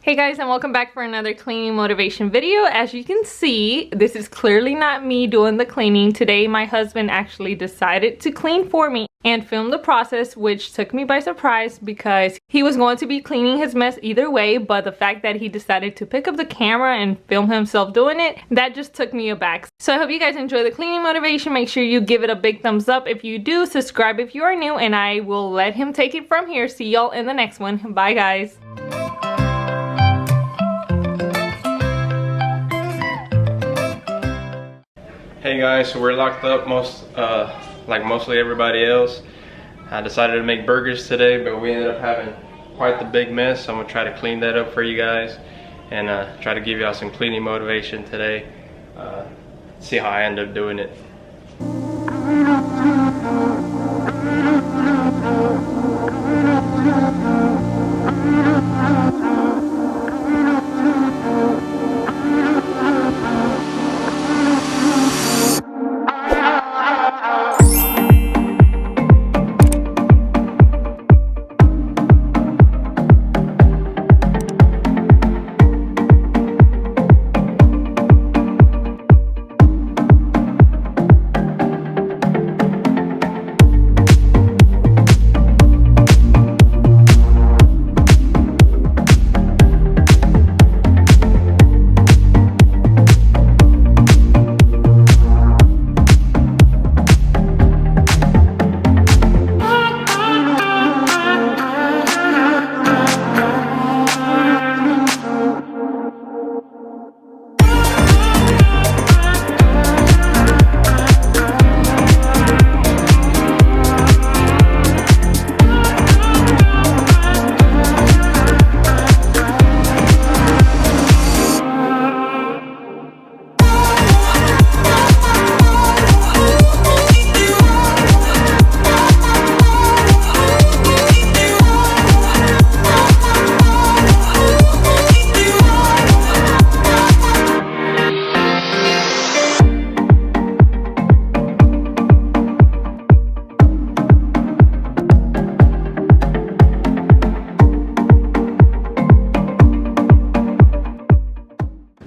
Hey guys, and welcome back for another cleaning motivation video. As you can see, this is clearly not me doing the cleaning. Today my husband actually decided to clean for me and film the process, which took me by surprise because he was going to be cleaning his mess either way, but the fact that he decided to pick up the camera and film himself doing it, that just took me aback. So I hope you guys enjoy the cleaning motivation. Make sure you give it a big thumbs up if you do, subscribe if you are new, and I will let him take it from here. See y'all in the next one. Bye guys. Hey guys, so we're locked up like mostly everybody else. I decided to make burgers today, but we ended up having quite the big mess. So I'm gonna try to clean that up for you guys and try to give y'all some cleaning motivation today. See how I end up doing it.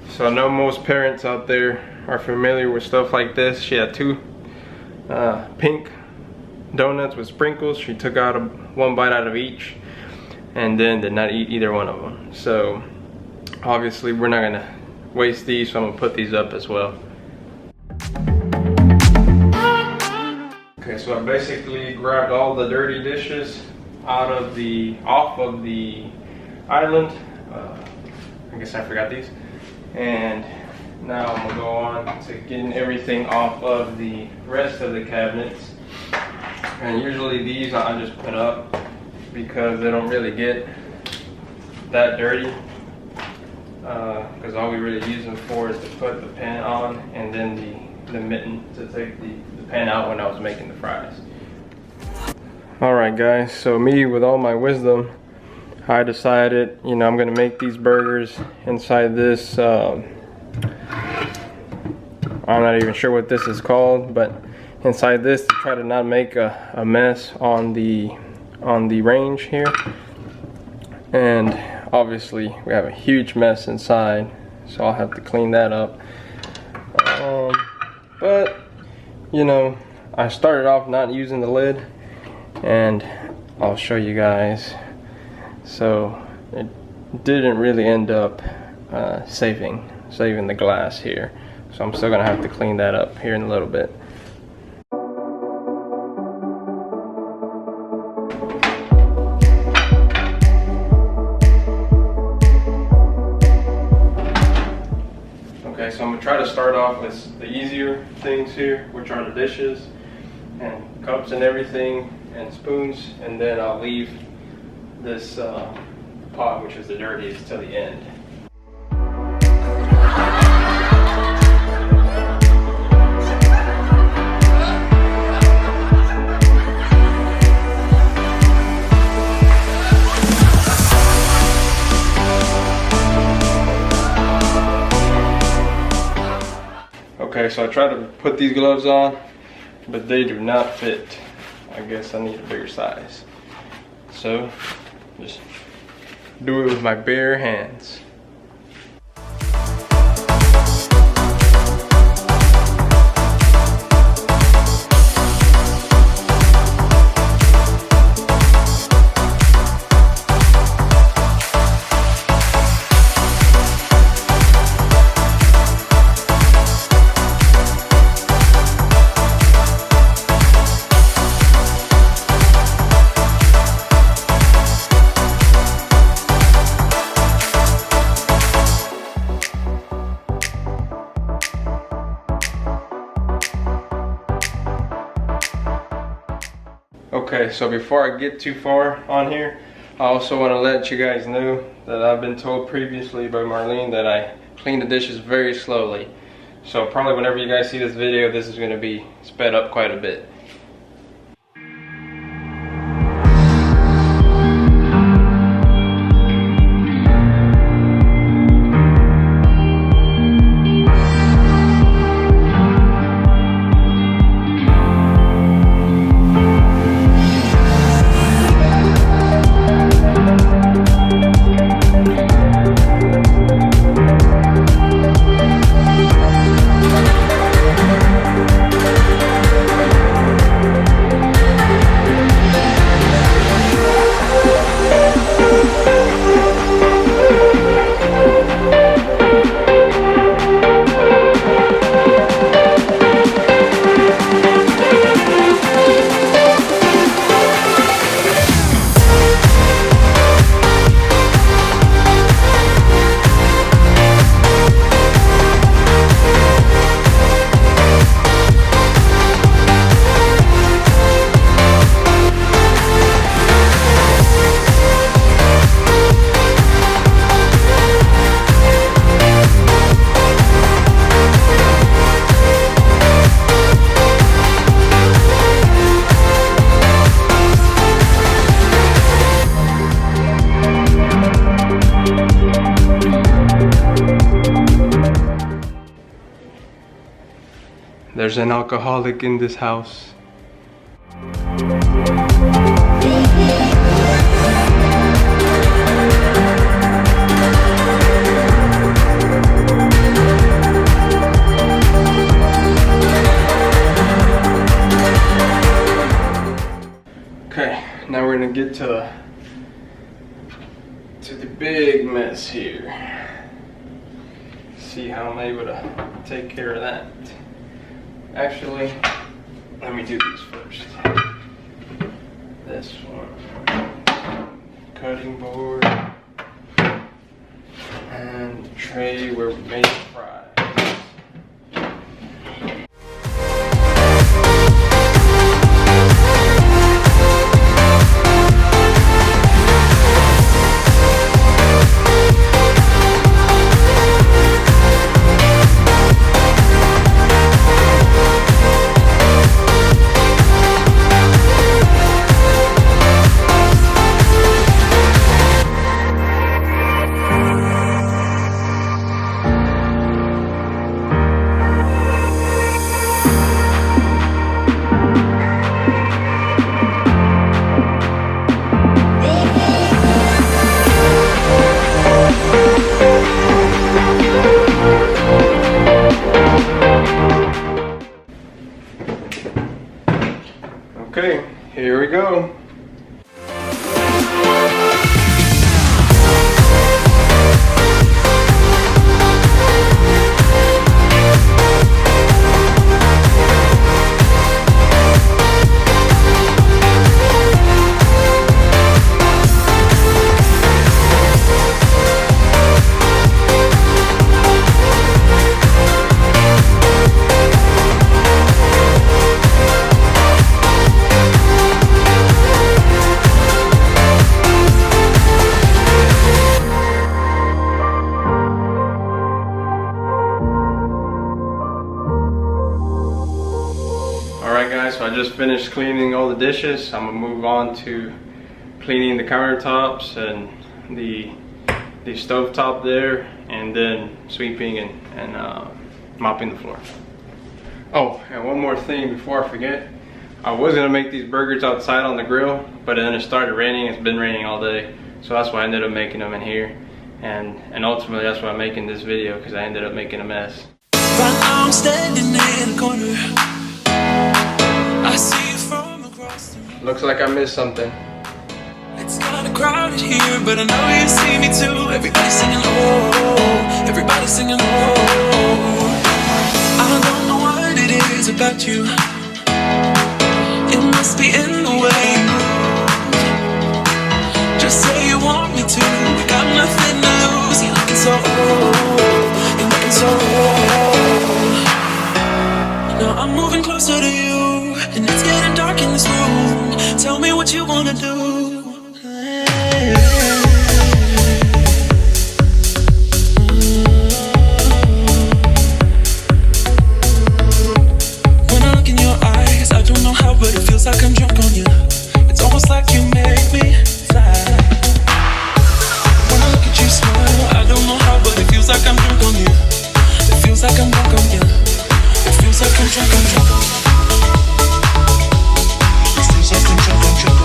So I know most parents out there are familiar with stuff like this. She had two pink donuts with sprinkles. She took out one bite out of each and then did not eat either one of them. So obviously we're not gonna waste these, so I'm gonna put these up as well. Okay, so I basically grabbed all the dirty dishes off of the island. I guess I forgot these. And now I'm gonna go on to getting everything off of the rest of the cabinets. And usually these I just put up because they don't really get that dirty. Because all we really use them for is to put the pan on and then the mitten to take the pan out when I was making the fries. Alright guys, so me with all my wisdom, I decided, you know, I'm gonna make these burgers inside this, I'm not even sure what this is called, but inside this to try to not make a mess on the range here. And obviously we have a huge mess inside, so I'll have to clean that up. But, you know, I started off not using the lid, and I'll show you guys. So it didn't really end up saving the glass here. So I'm still gonna have to clean that up here in a little bit. Okay, so I'm gonna try to start off with the easier things here, which are the dishes and cups and everything and spoons, and then I'll leave this pot, which is the dirtiest, till the end. Okay, so I tried to put these gloves on, but they do not fit. I guess I need a bigger size. So just do it with my bare hands. Okay, so before I get too far on here, I also want to let you guys know that I've been told previously by Marlene that I clean the dishes very slowly. So probably whenever you guys see this video, this is going to be sped up quite a bit. There's an alcoholic in this house. Okay, now we're gonna get to the big mess here. See how I'm able to take care of that. Actually, let me do these first. This one, cutting board, and the tray where we made fries. Okay, here we go. Alright guys, so I just finished cleaning all the dishes. I'm gonna move on to cleaning the countertops and the stovetop there, and then sweeping and mopping the floor. Oh, and one more thing before I forget. I was gonna make these burgers outside on the grill, but then it started raining. It's been raining all day. So that's why I ended up making them in here. And ultimately that's why I'm making this video, because I ended up making a mess. Right now I'm standing in a corner. I see you from across the room. Looks like I missed something. It's kinda crowded here, but I know you see me too. Everybody's singing oh, everybody's singing oh. I don't know what it is about you. It must be in the way you move. Just say you want me to. We got nothing to lose. You're looking so old. You're looking so old. Now I'm moving closer to you, and it's getting dark in this room. Tell me what you wanna do. When I look in your eyes, I don't know how, but it feels like I'm drunk on you. It's almost like you make me fly. When I look at you smile, I don't know how, but it feels like I'm drunk on you. It feels like I'm drunk on you. It feels like I'm drunk, I'm drunk. It feels like I'm drunk, I'm drunk.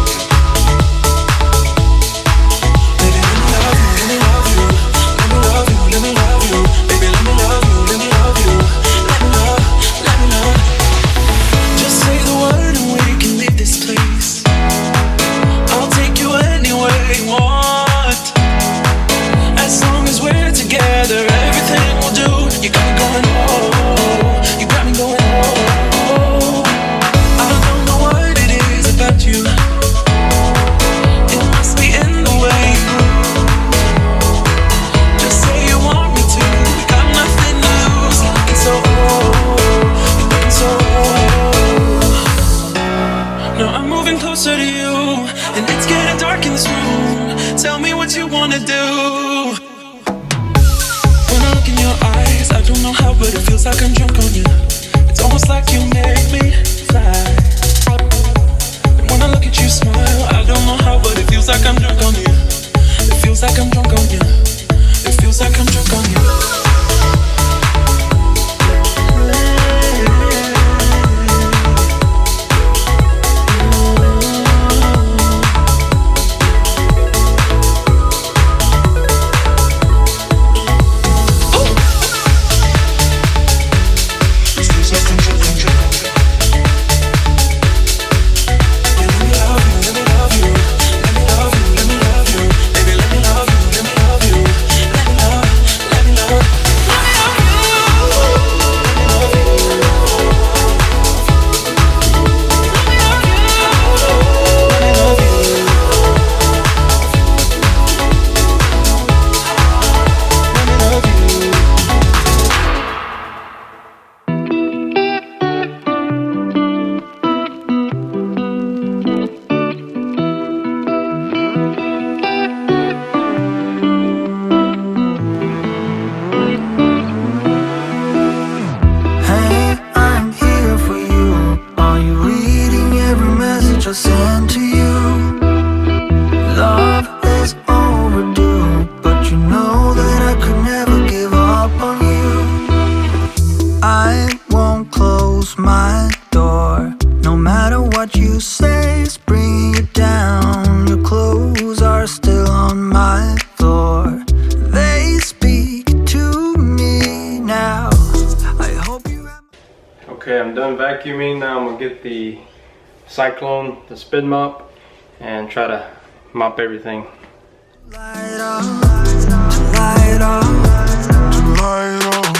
Okay, I'm done vacuuming. Now I'm gonna get the Cyclone, the spin mop, and try to mop everything. Light up, light up, light up.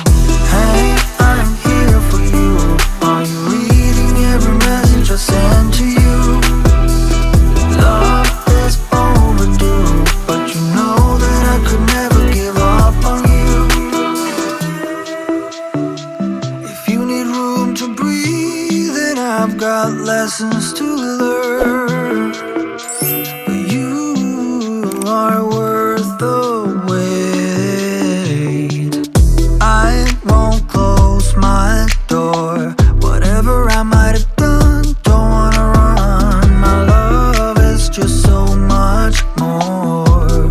Hey, I'm here for you. Are you reading every message I send to you? Love is overdue, but you know that I could never give up on you. If you need room to breathe, then I've got lessons to learn. But you are worth the wait. I won't close my door. Whatever I might have done, don't wanna run. My love is just so much more.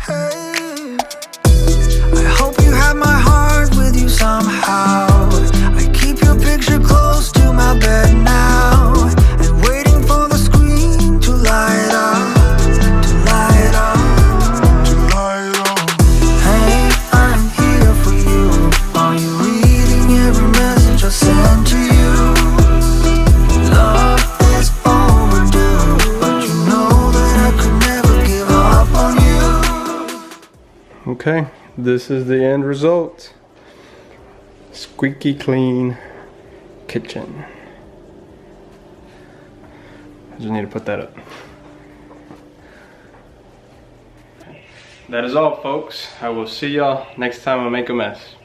Hey, I hope you have my heart with you somehow. I keep your picture close to my bed now. Okay, this is the end result. Squeaky clean kitchen. I just need to put that up. That is all, folks. I will see y'all next time I make a mess.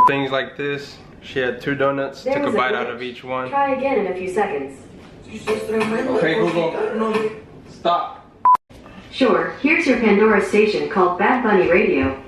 Things like this. She had 2 donuts, took a bite out of each one. Try again in a few seconds. Okay, Google, stop. Sure, here's your Pandora station called Bad Bunny Radio.